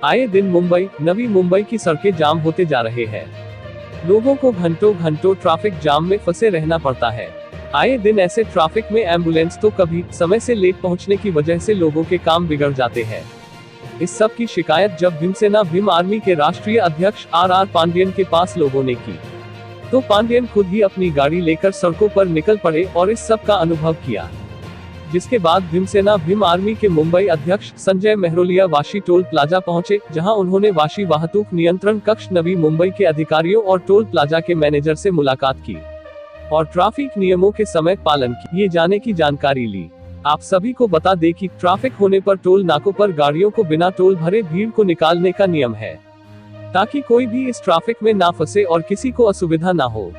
आए दिन मुंबई, नवी मुंबई की सड़कें जाम होते जा रहे हैं। लोगों को घंटों घंटों ट्रैफिक जाम में फंसे रहना पड़ता है। आए दिन ऐसे ट्रैफिक में एम्बुलेंस तो कभी समय से लेट पहुंचने की वजह से लोगों के काम बिगड़ जाते हैं। इस सब की शिकायत जब भीमसेना भीम आर्मी के राष्ट्रीय अध्यक्ष आर पांडियन के पास लोगों ने की, तो पांडियन खुद ही अपनी गाड़ी लेकर सड़कों पर निकल पड़े और इस सब का अनुभव किया। जिसके बाद भीमसेना भीम आर्मी के मुंबई अध्यक्ष संजय मेहरोलिया वाशी टोल प्लाजा पहुंचे, जहां उन्होंने वाशी वाहतूक नियंत्रण कक्ष नवी मुंबई के अधिकारियों और टोल प्लाजा के मैनेजर से मुलाकात की और ट्रैफिक नियमों के समय पालन की ये जाने की जानकारी ली। आप सभी को बता दें कि ट्रैफिक होने पर टोल नाकों पर गाड़ियों को बिना टोल भरे भीड़ को निकालने का नियम है, ताकि कोई भी इस ट्रैफिक में ना फंसे और किसी को असुविधा ना हो।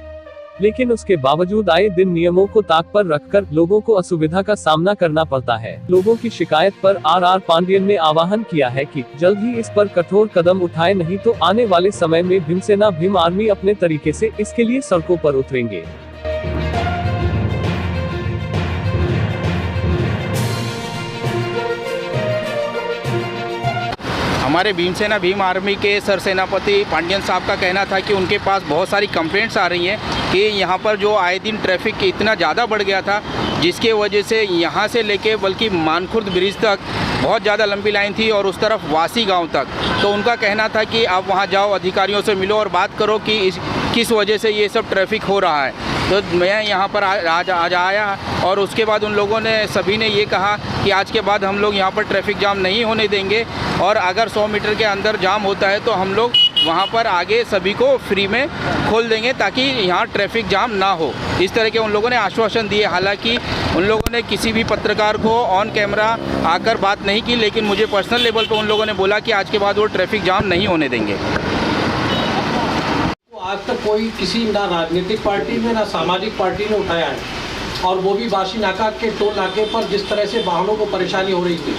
लेकिन उसके बावजूद आए दिन नियमों को ताक पर रखकर लोगों को असुविधा का सामना करना पड़ता है। लोगों की शिकायत पर आर पांडियन ने आह्वान किया है कि जल्द ही इस पर कठोर कदम उठाए, नहीं तो आने वाले समय में भीमसेना भीम आर्मी अपने तरीके से इसके लिए सड़कों पर उतरेंगे। हमारे भीमसेना भीम आर्मी के सरसेनापति पांडियन साहब का कहना था कि उनके पास बहुत सारी कंप्लेंट्स आ रही हैं कि यहाँ पर जो आए दिन ट्रैफिक इतना ज़्यादा बढ़ गया था, जिसके वजह से यहाँ से लेके बल्कि मानखुर्द ब्रिज तक बहुत ज़्यादा लंबी लाइन थी और उस तरफ वासी गांव तक। तो उनका कहना था कि आप वहाँ जाओ, अधिकारियों से मिलो और बात करो कि किस वजह से ये सब ट्रैफिक हो रहा है। तो मैं यहाँ पर आज आया और उसके बाद उन लोगों ने सभी ने ये कहा कि आज के बाद हम लोग यहाँ पर ट्रैफिक जाम नहीं होने देंगे और अगर 100 मीटर के अंदर जाम होता है तो हम लोग वहाँ पर आगे सभी को फ्री में खोल देंगे ताकि यहाँ ट्रैफिक जाम ना हो। इस तरह के उन लोगों ने आश्वासन दिए। हालांकि उन लोगों ने किसी भी पत्रकार को ऑन कैमरा आकर बात नहीं की, लेकिन मुझे पर्सनल लेवल पर उन लोगों ने बोला कि आज के बाद वो ट्रैफिक जाम नहीं होने देंगे। आज तक कोई किसी ना राजनीतिक पार्टी में ना सामाजिक पार्टी ने उठाया है, और वो भी वाशी नाका के टोल नाके पर जिस तरह से वाहनों को परेशानी हो रही थी।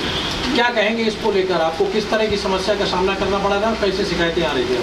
क्या कहेंगे इसको लेकर? आपको किस तरह की समस्या का सामना करना पड़ा था? कैसे शिकायतें आ रही थी?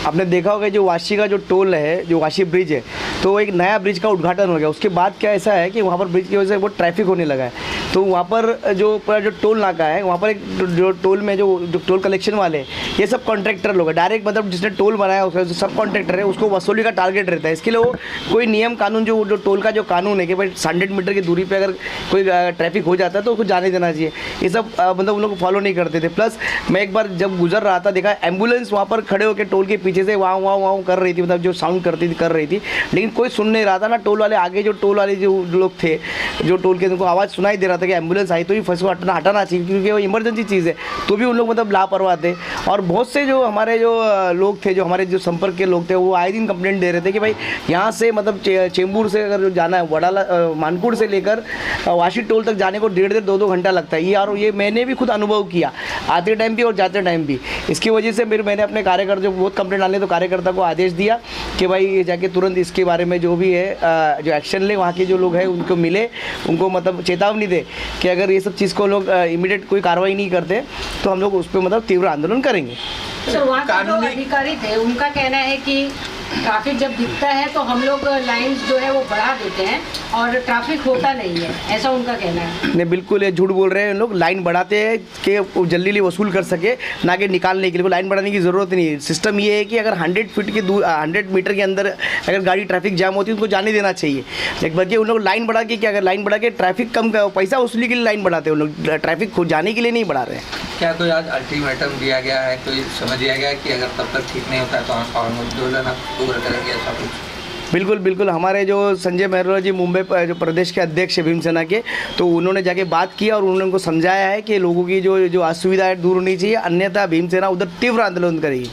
आपने देखा होगा जो वाशी का जो टोल है, जो वाशी ब्रिज है, तो एक नया ब्रिज का उद्घाटन हो गया। उसके बाद क्या ऐसा है कि वहाँ पर ब्रिज की वजह से बहुत ट्रैफिक होने लगा है। तो वहाँ पर जो टोल नाका है, वहाँ पर एक जो टोल में जो टोल कलेक्शन वाले ये सब कॉन्ट्रैक्टर लोग हैं। डायरेक्ट मतलब जिसने टोल बनाया उसका जो सब कॉन्ट्रैक्टर है उसको वसूली का टारगेट रहता है। इसके लिए वो कोई नियम कानून जो टोल का जो कानून है कि भाई 100 मीटर की दूरी पर अगर कोई ट्रैफिक हो जाता है तो उसको जाने देना चाहिए, ये सब मतलब उन लोग फॉलो नहीं करते थे। प्लस मैं एक बार जब गुजर रहा था, देखा एम्बुलेंस वहाँ पर खड़े होकर टोल के पीछे से वहाँ कर रही थी, मतलब जो साउंड कर रही थी, लेकिन कोई सुन नहीं रहा था ना। टोल वाले आगे जो टोल वाले जो लोग थे, जो टोल के उनको आवाज़ सुनाई दे रहा था कि एम्बुलेंस आई तो ही फंस को हटाना चाहिए, क्योंकि वो इमरजेंसी चीज़ है। तो भी उन लोग मतलब लापरवाह थे। और बहुत से जो हमारे जो लोग थे, जो हमारे जो संपर्क के लोग थे, वो आए दिन कंप्लेंट दे रहे थे कि भाई यहाँ से मतलब चेंबूर से अगर जाना है, वडाला मानकुड़ से लेकर वाशी टोल तक जाने को 1.5 2 घंटा लगता है। ये मैंने भी खुद अनुभव किया, आते टाइम भी और जाते टाइम भी। इसकी वजह से मैंने अपने कार्यकर्ता जो बहुत कंप्लेंट आने, तो कार्यकर्ता को आदेश दिया कि भाई जाके तुरंत इसके बारे में जो भी है जो एक्शन ले, वहाँ के जो लोग हैं उनको मिले, उनको मतलब चेतावनी दे कि अगर ये सब चीज़ को लोग इमीडिएट कोई कार्रवाई नहीं करते तो हम लोग उस पर मतलब तीव्र आंदोलन करेंगे। सर, वहाँ के जो अधिकारी थे उनका कहना है कि ट्रैफिक जब दिखता है तो हम लोग लाइंस जो है वो बढ़ा देते हैं और ट्रैफिक होता नहीं है, ऐसा उनका कहना है। नहीं, बिल्कुल ये झूठ बोल रहे हैं लोग। लाइन बढ़ाते हैं कि जल्दी वसूल कर सके, ना कि निकालने के लिए। लाइन बढ़ाने की ज़रूरत नहीं है। सिस्टम ये है कि अगर 100 फीट की 100 मीटर के अंदर अगर गाड़ी ट्रैफिक जाम होती है उनको जाने देना चाहिए। एक बार उन लोग लाइन बढ़ा के, क्या अगर लाइन बढ़ा के ट्रैफिक कम पैसा वसूली के लिए लाइन बढ़ाते हैं, उन लोग ट्रैफिक खो जाने के लिए नहीं बढ़ा रहे हैं। क्या कोई आज अल्टीमेटम दिया गया है, कोई समझ दिया गया है कि अगर तब तक ठीक नहीं होता है तो हम आंदोलन उग्र करेंगे, ऐसा कुछ? बिल्कुल हमारे जो संजय मेहरोलिया जी मुंबई जो प्रदेश के अध्यक्ष है भीमसेना के, तो उन्होंने जाके बात की और उन्होंने उनको समझाया है कि लोगों की जो असुविधा है दूर होनी चाहिए, अन्यथा भीमसेना उधर तीव्र आंदोलन करेगी।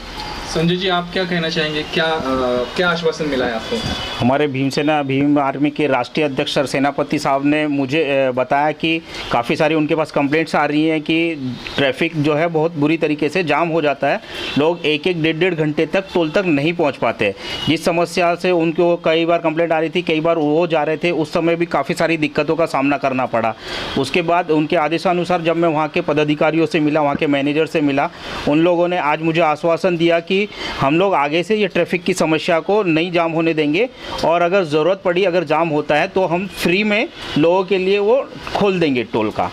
संजय जी, आप क्या कहना चाहेंगे? क्या आश्वासन मिला है आपको? हमारे भीमसेना भीम आर्मी के राष्ट्रीय अध्यक्ष सर सेनापति साहब ने मुझे बताया कि काफ़ी सारी उनके पास कंप्लेंट्स आ रही हैं कि ट्रैफिक जो है बहुत बुरी तरीके से जाम हो जाता है। लोग 1-1 घंटे तक टोल तक नहीं पहुंच पाते। जिस समस्या से उनको कई बार कंप्लेंट आ रही थी, कई बार वो जा रहे थे, उस समय भी काफ़ी सारी दिक्कतों का सामना करना पड़ा। उसके बाद उनके आदेशानुसार जब मैं वहाँ के पदाधिकारियों से मिला, वहाँ के मैनेजर से मिला, उन लोगों ने आज मुझे आश्वासन दिया कि हम लोग आगे से ये ट्रैफिक की समस्या को नहीं जाम होने देंगे और अगर ज़रूरत पड़ी, अगर जाम होता है तो हम फ्री में लोगों के लिए वो खोल देंगे टोल का।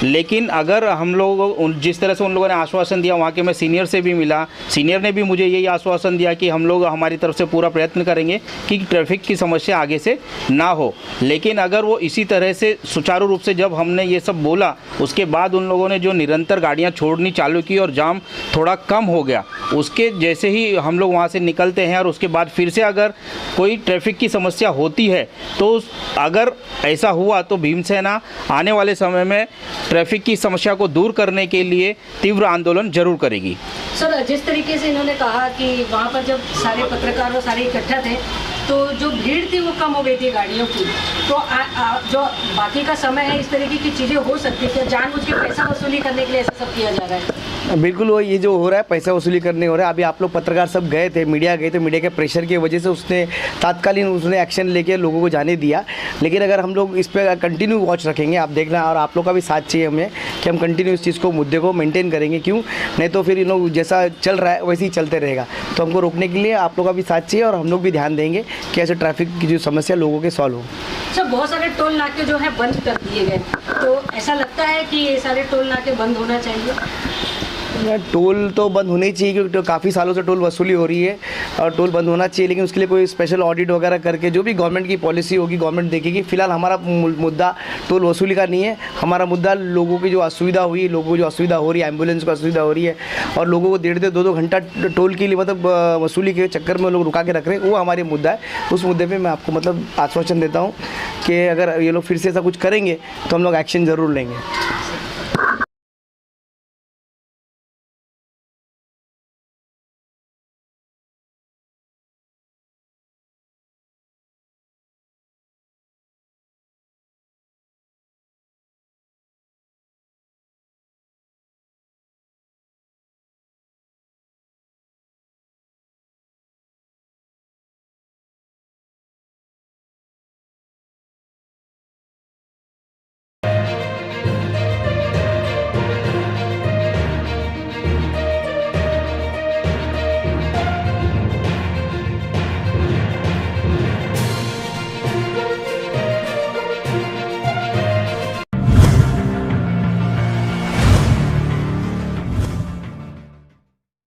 लेकिन अगर हम लोग जिस तरह से उन लोगों ने आश्वासन दिया, वहाँ के मैं सीनियर से भी मिला, सीनियर ने भी मुझे यही आश्वासन दिया कि हम लोग हमारी तरफ से पूरा प्रयत्न करेंगे कि ट्रैफिक की समस्या आगे से ना हो। लेकिन अगर वो इसी तरह से सुचारू रूप से जब हमने ये सब बोला, उसके बाद उन लोगों ने जो निरंतर गाड़ियाँ छोड़नी चालू की और जाम थोड़ा कम हो गया, उसके जैसे ही हम लोग वहाँ से निकलते हैं और उसके बाद फिर से अगर कोई ट्रैफिक की समस्या होती है तो अगर ऐसा हुआ तो भीमसेना आने वाले समय में ट्रैफिक की समस्या को दूर करने के लिए तीव्र आंदोलन जरूर करेगी। सर, जिस तरीके से इन्होंने कहा कि वहाँ पर जब सारे पत्रकार और सारे इकट्ठा थे तो जो भीड़ थी वो कम हो गई थी गाड़ियों की, तो जो बाकी का समय है इस तरीके की चीज़ें हो सकती है, जानबूझ के पैसा वसूली करने के लिए ऐसा सब किया जा रहा है? बिल्कुल वो ये जो हो रहा है पैसा वसूली करने हो रहा है। अभी आप लोग पत्रकार सब गए थे, मीडिया गए थे, मीडिया के प्रेशर की वजह से उसने तात्कालीन उसने एक्शन लेके लोगों को जाने दिया। लेकिन अगर हम लोग इस पर कंटिन्यू वॉच रखेंगे, आप देखना, और आप लोग का भी साथ चाहिए हमें कि हम कंटिन्यू इस चीज़ को, मुद्दे को मेंटेन करेंगे। क्यों नहीं तो फिर इन लोग जैसा चल रहा है वैसे ही चलते रहेगा। तो हमको रोकने के लिए आप लोग का भी साथ चाहिए और हम लोग भी ध्यान देंगे कि ऐसे ट्रैफिक की जो समस्या लोगों के सॉल्व हो। सर, बहुत सारे टोल नाके जो है बंद कर दिए गए, तो ऐसा लगता है कि ये सारे टोल नाके बंद होना चाहिए? टोल तो बंद होने ही चाहिए क्योंकि तो काफ़ी सालों से टोल वसूली हो रही है और टोल बंद होना चाहिए। लेकिन उसके लिए कोई स्पेशल ऑडिट वगैरह करके जो भी गवर्नमेंट की पॉलिसी होगी गवर्नमेंट देखेगी। फिलहाल हमारा मुद्दा टोल वसूली का नहीं है, हमारा मुद्दा लोगों की जो असुविधा हुई, लोगों को जो असुविधा हो रही है, एम्बुलेंस को असुविधा हो रही है और लोगों को 1.5 से 2 घंटा टोल के लिए मतलब वसूली के चक्कर में लोग रुका के रख रहे हैं, वो हमारे मुद्दा है। उस मुद्दे पर मैं आपको मतलब आश्वासन देता हूँ कि अगर ये लोग फिर से ऐसा कुछ करेंगे तो हम लोग एक्शन ज़रूर लेंगे।